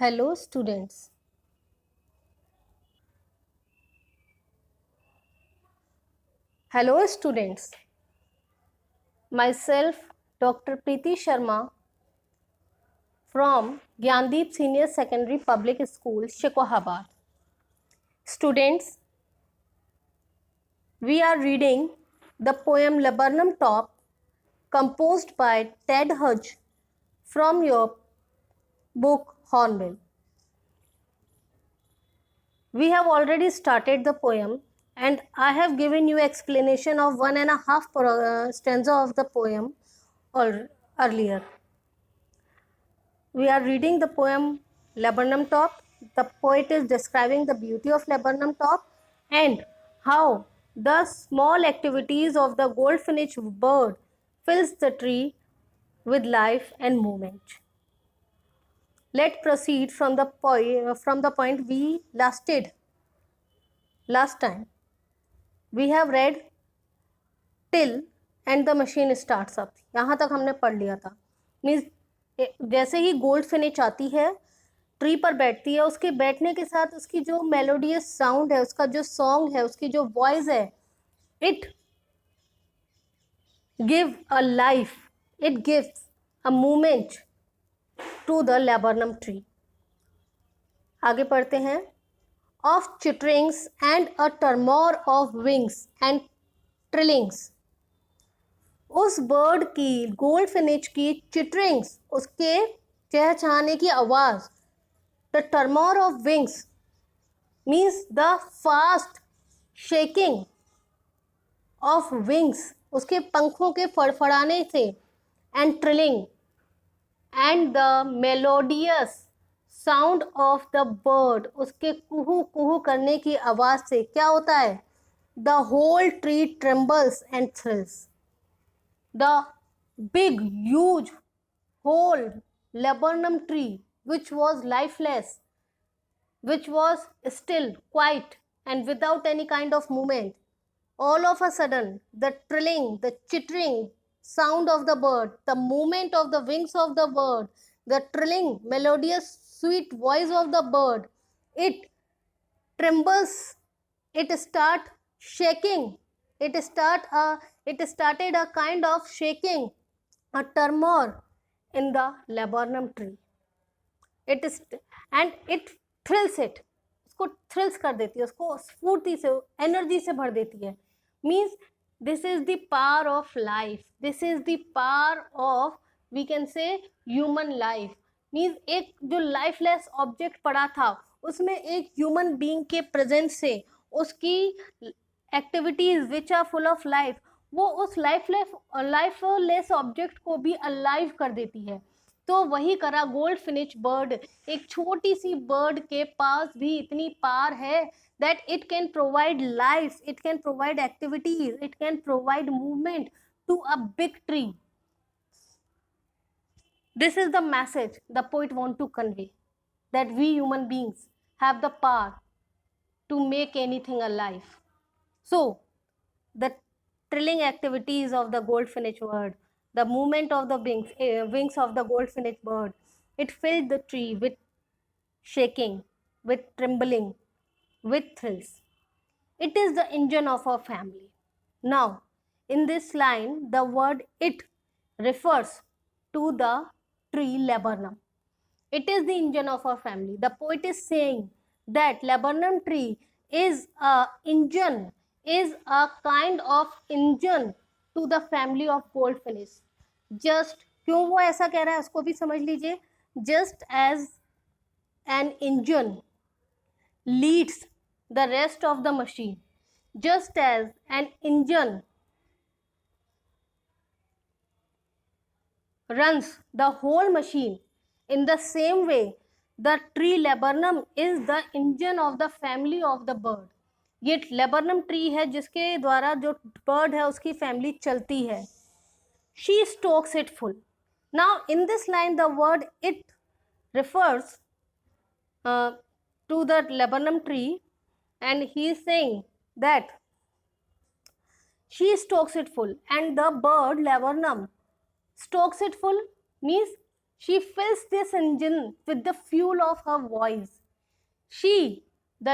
Hello students. Hello students. Myself Dr. Preeti Sharma from Gyandeep Senior Secondary Public School, Shikohabad. Students, we are reading the poem Laburnum Top composed by Ted Hudge from your book Hornbill. We have already started the poem and I have given you explanation of 1.5 stanza of the poem earlier. We are reading the poem Laburnum Top. The poet is describing the beauty of Laburnum Top and how the small activities of the goldfinch bird fills the tree with life and movement. Let's proceed from the point we last time. We have read till and the machine starts up. यहाँ तक हमने पढ़ लिया था. Means जैसे ही gold finish आती है, ट्री पर बैठती है, उसके बैठने के साथ उसकी जो मेलोडियस साउंड है, उसका जो सॉन्ग है, उसकी जो वॉइस है, it give a life, it gives a movement to the laburnum tree. आगे पढ़ते हैं. Of chitterings and a tremor of wings and trillings. उस बर्ड की, गोल्ड फिनिश की चिटरिंग्स, उसके चहचहाने की आवाज, the tremor of wings means the fast shaking of wings, उसके पंखों के फड़फड़ाने से, and trilling and the melodious sound of the bird, उसके कुहू कुहू करने की आवाज से क्या होता है? The whole tree trembles and thrills. The big, huge, whole laburnum tree, which was lifeless, which was still, quiet, and without any kind of movement, all of a sudden, the trilling, the chittering sound of the bird, the movement of the wings of the bird, the trilling, melodious, sweet voice of the bird, it trembles, it start shaking, it started a kind of shaking, a tremor in the laburnum tree. It is and it thrills it. उसको thrills कर देती है, उसको स्फूर्ति से, energy से भर देती है. Means this is the power of life. This is the power of, we can say, human life. Means एक जो लाइफलेस ऑब्जेक्ट पड़ा था, उसमें एक ह्यूमन बीइंग के प्रेजेंस से उसकी activities which are full of life, वो उस लाइफलेस ऑब्जेक्ट को भी अलाइव कर देती है. तो वही करा गोल्ड फिनिश बर्ड. एक छोटी सी बर्ड के पास भी इतनी पावर है that it can provide life, it can provide activities, it can provide movement to a big tree. This is the message the poet want to convey, that we human beings have the power to make anything alive. So, the trilling activities of the goldfinch bird, the movement of the wings of the goldfinch bird, it filled the tree with shaking, with trembling, with thrills. It is the engine of our family. Now, in this line, the word it refers to the tree laburnum. It is the engine of our family. The poet is saying that laburnum tree is a engine, is a kind of engine to the family of goldfinch. Just क्यों वो ऐसा कह रहा है उसको भी समझ लीजिए. Just as an engine leads the rest of the machine, just as an engine runs the whole machine, in the same way the tree laburnum is the engine of the family of the bird. ये laburnum tree है जिसके द्वारा जो bird है उसकी family चलती है. She stokes it full. Now in this line the word it refers to the laburnum tree, and he is saying that she stokes it full and the bird laburnum stokes it full means She fills this engine with the fuel of her voice. She, the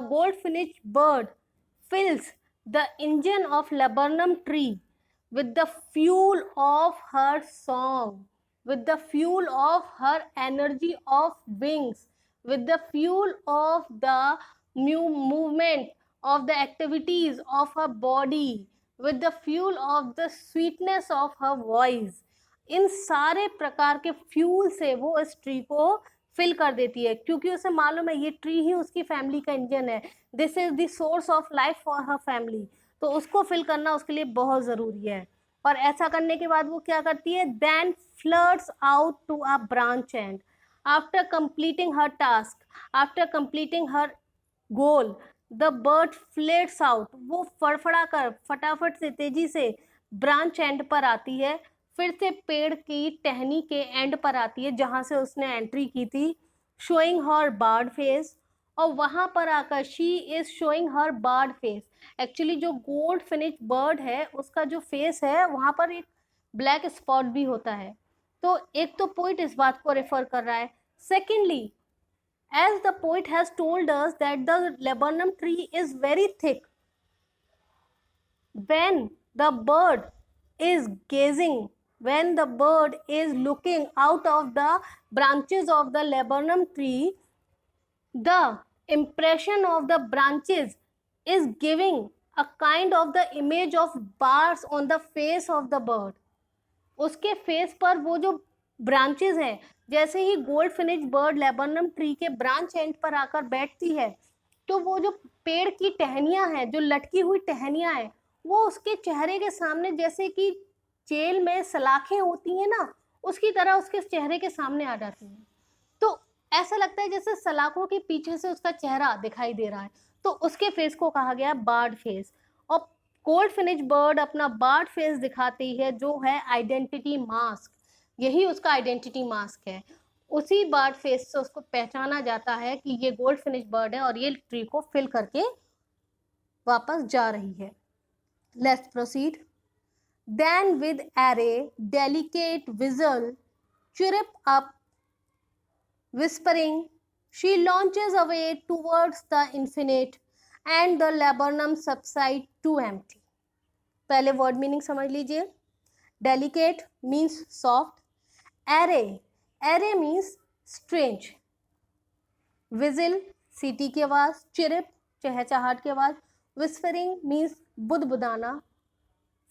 gold-finished bird, fills the engine of laburnum tree with the fuel of her song, with the fuel of her energy of wings, with the fuel of the movement of the activities of her body, with the fuel of the sweetness of her voice. इन सारे प्रकार के fuel से वो इस tree को fill कर देती है, क्योंकि उसे मालूम है ये ट्री ही उसकी फैमिली का इंजन है. This is the source of life for her family. तो उसको फिल करना उसके लिए बहुत ज़रूरी है. और ऐसा करने के बाद वो क्या करती है, then flirts out to a branch end. After completing her task, after completing her goal, the bird flits out. वो फड़फड़ा कर फटाफट से तेजी से ब्रांच एंड पर आती है, फिर से पेड़ की टहनी के एंड पर आती है जहाँ से उसने एंट्री की थी, शोइंग हर बार्ड फेस. और वहाँ पर आकर she is showing her bird face. Actually जो गोल्ड फिनिश बर्ड है उसका जो फेस है वहाँ पर एक ब्लैक स्पॉट भी होता है. तो एक तो पोइट इस बात को रेफर कर रहा है. Secondly, as the poet has told us that the laburnum tree is very thick, when the bird is gazing, when the bird is looking out of the branches of the laburnum tree, the impression of the branches is giving a kind of the image of bars on the face of the bird. उसके face पर वो जो branches हैं, जैसे ही gold finish bird laburnum tree के branch end पर आकर बैठती है तो वो जो पेड़ की टहनियाँ हैं, जो लटकी हुई टहनियाँ हैं, वो उसके चेहरे के सामने जैसे कि जेल में सलाखें होती हैं ना, उसकी तरह उसके चेहरे के सामने आ जाती हैं. तो ऐसा लगता है जैसे सलाखों के पीछे से उसका चेहरा दिखाई दे रहा है. तो उसके फेस को कहा गया बार्ड फेस. और गोल्ड फिनिश बर्ड अपना बार्ड फेस दिखाती है जो है आइडेंटिटी मास्क. यही उसका आइडेंटिटी मास्क है. उसी बार्ड फेस से उसको पहचाना जाता है कि ये गोल्ड फिनिश बर्ड है और ये ट्री को फिल करके वापस जा रही है. Let's proceed. Then with a rare delicate whistle chirp up, whispering, she launches away towards the infinite and the laburnum subside to empty. पहले वर्ड मीनिंग समझ लीजिए. Delicate means soft, array means strange, vigil सीटी की आवाज़, चिरिप चहचहाट की आवाज़, whispering means बुदबुदाना,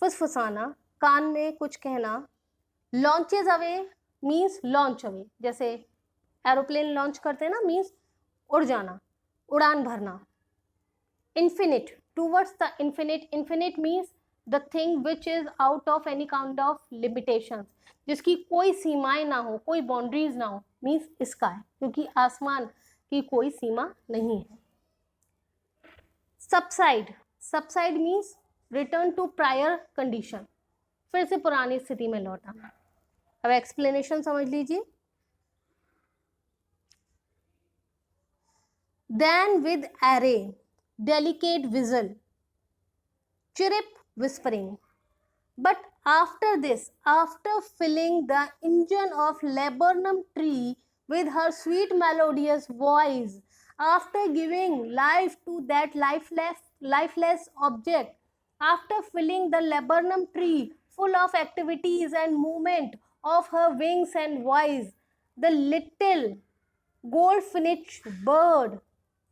फुसफुसाना, कान में कुछ कहना, launches away means launch away, जैसे एरोप्लेन लॉन्च करते हैं ना, मीन्स उड़ जाना, उड़ान भरना. Infinite towards the infinite, infinite means the thing which is out of any kind of limitations, जिसकी कोई सीमाएं ना हो, कोई बाउंड्रीज ना हो, मीन्स स्काई, क्योंकि आसमान की कोई सीमा नहीं है. Subside, subside means return to prior condition, फिर से पुरानी स्थिति में लौटा. अब एक्सप्लेनेशन समझ लीजिए. Then with array, delicate whistle, chirp whispering. But after this, after filling the engine of laburnum tree with her sweet melodious voice, after giving life to that lifeless object, after filling the laburnum tree full of activities and movement of her wings and voice, the little gold-finished bird,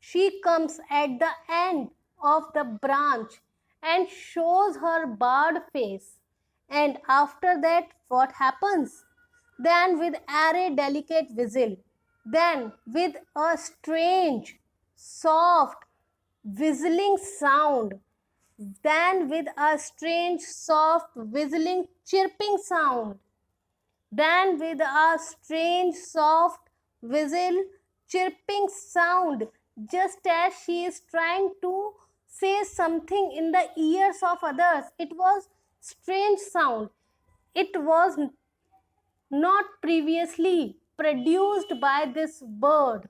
she comes at the end of the branch and shows her barred face. And after that, what happens? Then with array delicate whistle, then with a strange, soft, whistling sound, then with a strange, soft, whistling, chirping sound, then with a strange, soft, whistle, chirping sound, just as she is trying to say something in the ears of others. It was strange sound. It was not previously produced by this bird.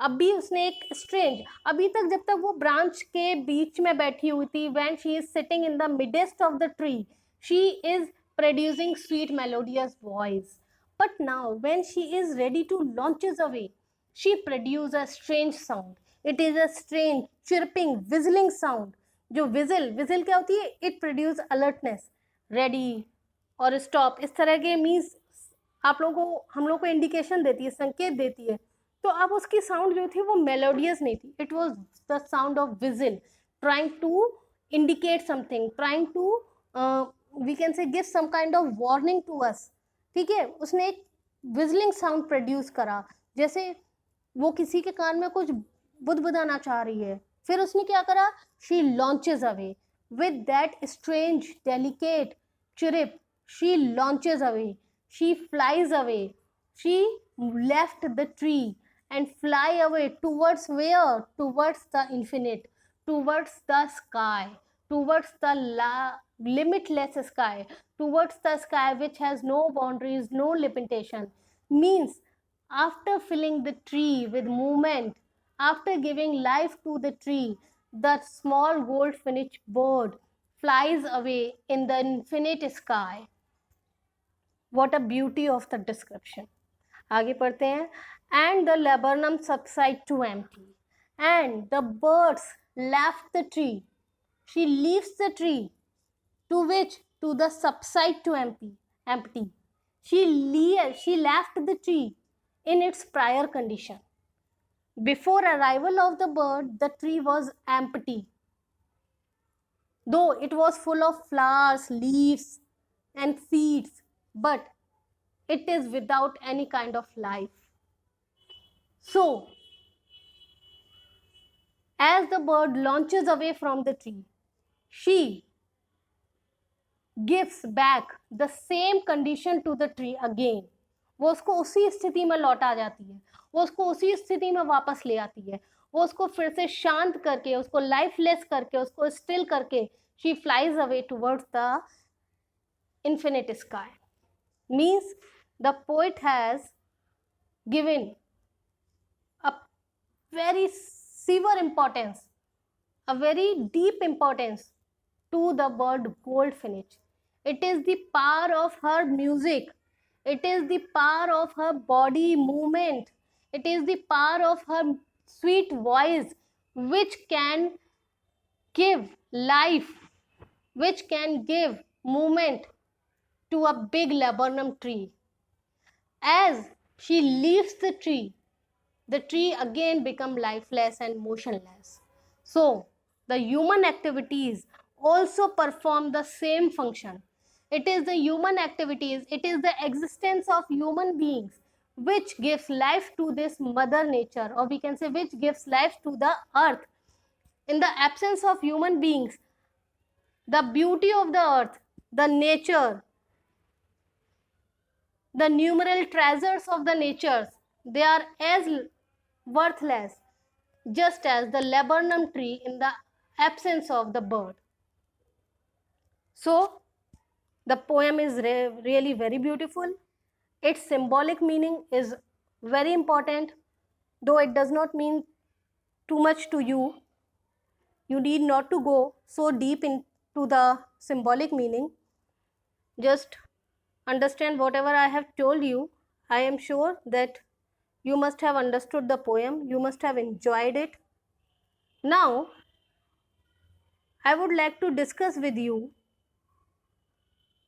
अभी उसने एक strange, अभी तक जब तक वो branch के बीच में बैठी हुई थी, when she is sitting in the midst of the tree, she is producing sweet melodious voice. But now when she is ready to launches away, she produces a strange sound. It is a strange chirping whistling sound. जो vigil क्या होती है? It produce alertness, ready और stop, इस तरह के means आप लोगों को, हम लोग को इंडिकेशन देती है, संकेत देती है. तो अब उसकी साउंड जो थी वो मेलोडियस नहीं थी. It was the sound of whistle trying to indicate something, trying to we can say give some kind of warning to us. ठीक है, उसने एक विजलिंग साउंड प्रोड्यूस करा, जैसे वो किसी के कान में कुछ बुदबुदाना चाह रही है. फिर उसने क्या करा? She launches away with that strange delicate chirrup. She launches away, she flies away, she left the tree and fly away towards where? Towards the infinite, towards the sky, towards the limitless sky, towards the sky which has no boundaries, no limitation. Means after filling the tree with movement, after giving life to the tree, the small gold-finished bird flies away in the infinite sky. What a beauty of the description. आगे पढ़ते हैं. And the laburnum subside to empty, and the birds left the tree. She leaves the tree to which? To the subside to empty. She left the tree in its prior condition. Before arrival of the bird, the tree was empty. Though it was full of flowers, leaves and seeds, but it is without any kind of life. So, as the bird launches away from the tree, she gives back the same condition to the tree again. वो उसको उसी स्थिति में लौटा जाती है, वो उसको उसी स्थिति में वापस ले आती है, वो उसको फिर से शांत करके, उसको लाइफलेस करके, उसको स्टिल करके, she flies away towards the infinite sky. Means the poet has given a very severe importance, a very deep importance to the bird goldfinch. It is the power of her music, it is the power of her body movement, it is the power of her sweet voice which can give life, which can give movement to a big laburnum tree. As she leaves the tree again become lifeless and motionless. So the human activities also perform the same function. It is the human activities, it is the existence of human beings which gives life to this mother nature, or we can say which gives life to the earth. In the absence of human beings, the beauty of the earth, the nature, the numerous treasures of the natures, they are as worthless just as the laburnum tree in the absence of the bird. So the poem is really very beautiful. Its symbolic meaning is very important, though it does not mean too much to you. You need not to go so deep into the symbolic meaning. Just understand whatever I have told you. I am sure that you must have understood the poem, you must have enjoyed it. Now, I would like to discuss with you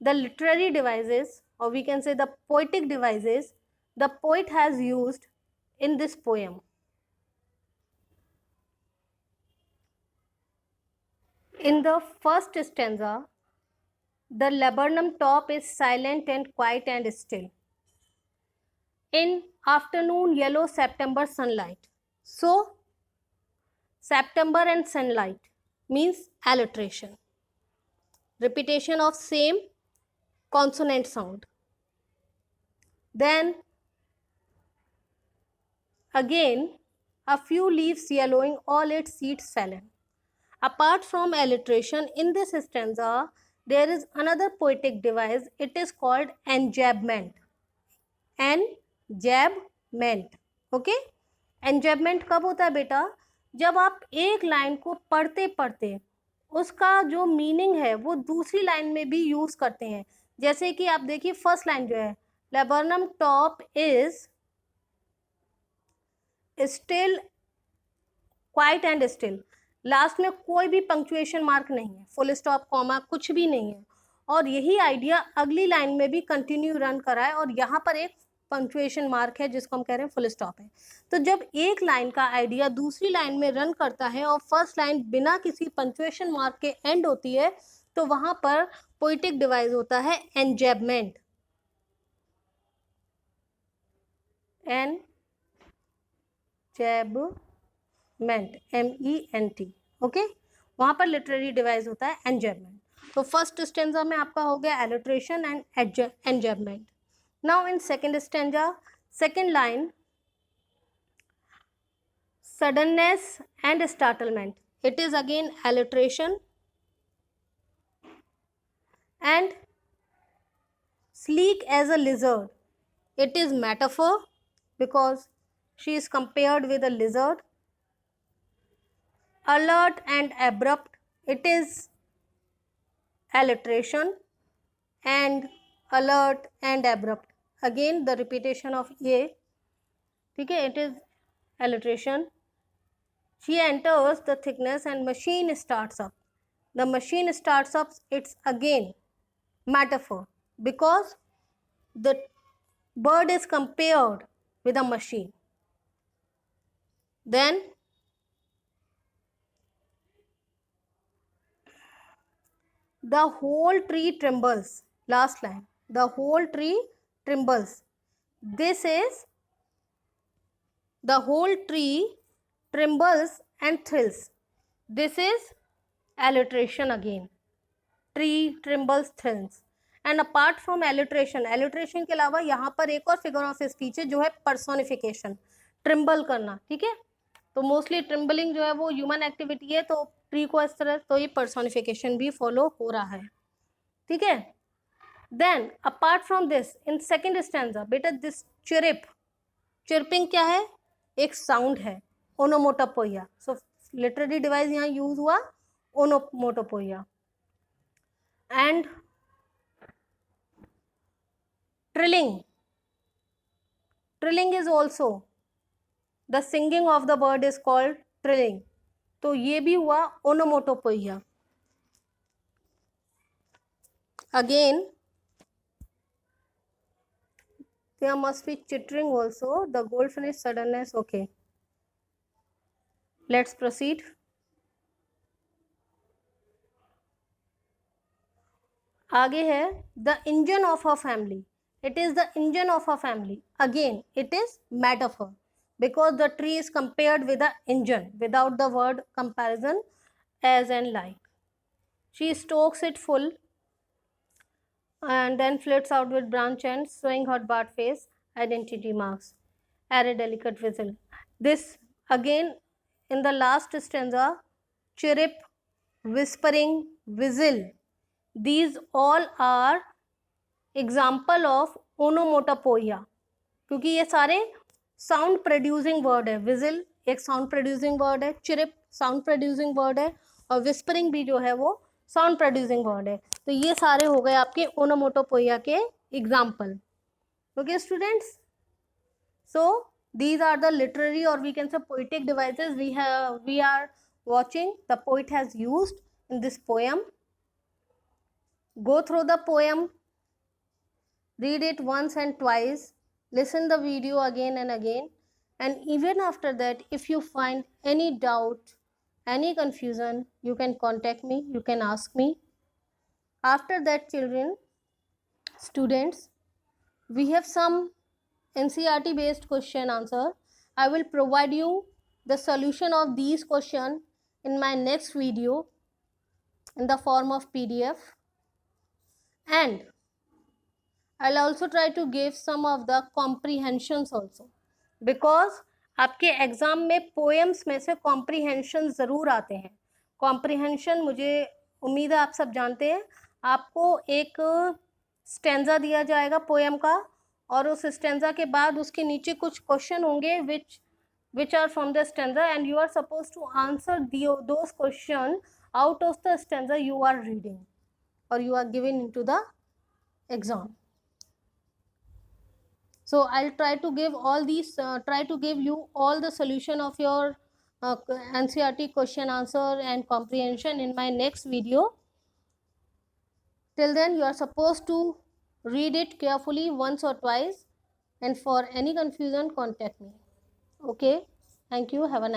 the literary devices, or we can say the poetic devices the poet has used in this poem. In the first stanza, the laburnum top is silent and quiet and still in afternoon yellow September sunlight. So, September and sunlight means alliteration, repetition of same consonant sound. Then again, a few leaves yellowing, all its seeds fallen. Apart from alliteration, in this stanza, there is another poetic device. It is called enjambment. Enjambment. Okay? Enjambment कब होता है बेटा? जब आप एक line को पढ़ते पढ़ते उसका जो मीनिंग है वो दूसरी लाइन में भी यूज करते हैं. जैसे कि आप देखिए फर्स्ट लाइन जो है, laburnum top is still quiet and still, last में कोई भी पंक्चुएशन मार्क नहीं है, फुल स्टॉप कॉमा कुछ भी नहीं है, और यही आइडिया अगली लाइन में भी कंटिन्यू रन करा है, और यहाँ पर एक पंक्चुएशन मार्क है जिसको हम कह रहे हैं फुल स्टॉप है। तो जब एक लाइन का आइडिया दूसरी लाइन में रन करता है और फर्स्ट लाइन बिना किसी पंक्चुएशन मार्क के एंड होती है, तो वहां पर पोइटिक डिवाइस होता है एंजैबमेंट, MENT, ओके, वहां पर लिटरेरी डिवाइस होता है एंजैबमेंट। तो फर्स्ट स्टेंजा में आपका हो गया alliteration and enjambment. Now in second stanza, second line, suddenness and startlement, it is again alliteration and sleek as a lizard, it is metaphor because she is compared with a lizard. Alert and abrupt, it is alliteration, and alert and abrupt, again the repetition of a, ठीक है, it is alliteration. She enters the thickness and machine starts up, the machine starts up, it's again metaphor because the bird is compared with a machine. Then the whole tree trembles, last line, the whole tree trembles, this is the whole tree trembles and thrills, this is alliteration again, tree trembles thrills. And apart from alliteration, alliteration के अलावा यहाँ पर एक और figure of speech है जो है personification, Trimble करना, ठीक है, तो मोस्टली ट्रिम्बलिंग जो है वो ह्यूमन एक्टिविटी है, तो ट्री को इस तरह, तो ये पर्सोनिफिकेशन भी फॉलो हो रहा है, ठीक है। Then apart from this in second stanza, बेटा दिस चिरिप, चिरपिंग क्या है, एक साउंड है, ओनोमोटोपोइया, सो लिटरेरी डिवाइस यहाँ यूज हुआ onomatopoeia. And trilling, trilling is also, the singing of the bird is called trilling, तो ये भी हुआ onomatopoeia. Again there must be chittering also, the goldfinch suddenness, okay, let's proceed. आगे है the engine of a family, it is the engine of a family, again it is metaphor because the tree is compared with the engine without the word comparison as and like. She stokes it full and then flits out with branch ends showing her barred face, identity marks, add a delicate whistle. This again in the last stanza, chirp, whispering, whistle, these all are example of onomatopoeia, क्योंकि ये सारे sound producing word है, whistle एक sound producing word है, chirrup sound producing word है, और whispering भी जो है वो साउंड प्रोड्यूसिंग वर्ड है, तो ये सारे हो गए आपके ओनोमोटोपोइया के example, okay students. So these are the literary और we can say poetic devices we are watching, the poet has used in this poem. Go through the poem, read it once and twice, listen the video again and again, and even after that, if you find any doubt, any confusion, you can contact me, you can ask me. After that, children, students, we have some NCERT based question answer. I will provide you the solution of these questions in my next video in the form of PDF, and I'll also try to give some of the comprehensions also, because आपके exam में poems में से comprehension ज़रूर आते हैं. Comprehension मुझे उम्मीद है आप सब जानते हैं. आपको एक स्टेंजा दिया जाएगा पोएम का, और उस स्टेंजा के बाद उसके नीचे कुछ क्वेश्चन होंगे which are from the stanza, and you are supposed to answer those questions out of the stanza you are reading or you are giving into the exam. So I'll try to give all these try to give you all the solution of your NCERT question answer and comprehension in my next video. Till then, you are supposed to read it carefully once or twice, and for any confusion contact me. Okay, thank you, have a nice